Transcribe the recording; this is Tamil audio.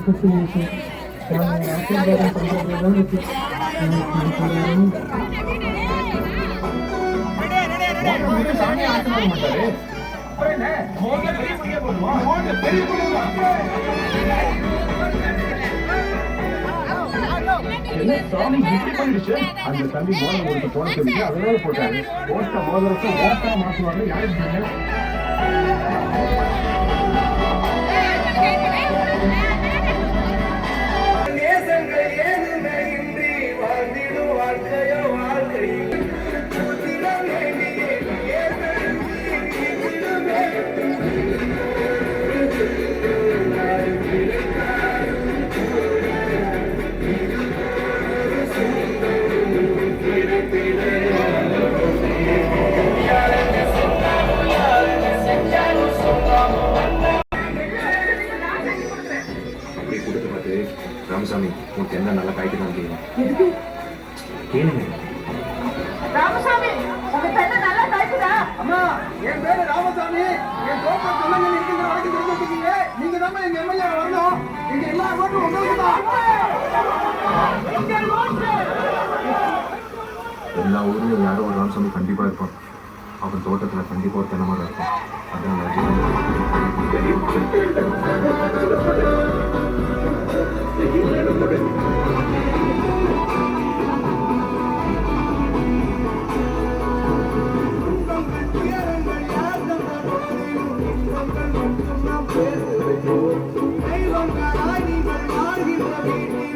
அசோசியேஷன் நான் ஆசீர்வாதம் பண்ணுறதுதான் இருக்கு. சாமி ஆசீர்வாதம் பண்றாரு. சாமி விட்டு போயிடுச்சு. அந்த தம்பி மோதிரம் கொடுத்து போட சொல்லி அதனால போட்டாரு. ஓட்ட மோதிரத்தை ஓட்டா மாற்றுவாங்க. யாருக்கு ராமசாமி உனக்கு என்ன நல்லா காய்க்கலாம் கேளுங்க. ராமசாமி உங்க பெண்ண நல்லா காய்க்குதா? அம்மா என் பேரு ராமசாமி. என் தோட்டம் சொல்லுங்க இருக்கின்ற வரைக்கும் தெரிஞ்சுக்கிட்டீங்க. நீங்க தான் எங்க எம்எல்ஏ வரணும். நீங்க எல்லா ஓட்டும் உங்களுக்கு தான். எல்லா ஊர்லயும் யாரோ ஒரு ராமசாமி கண்டிப்பா இருப்பான். அவன் தோட்டத்துல கண்டிப்பா ஒரு தினமாக இருக்கும். அதான் தெய்வங்களாய் நீங்கள் வாழ்கின்ற வீட்டில்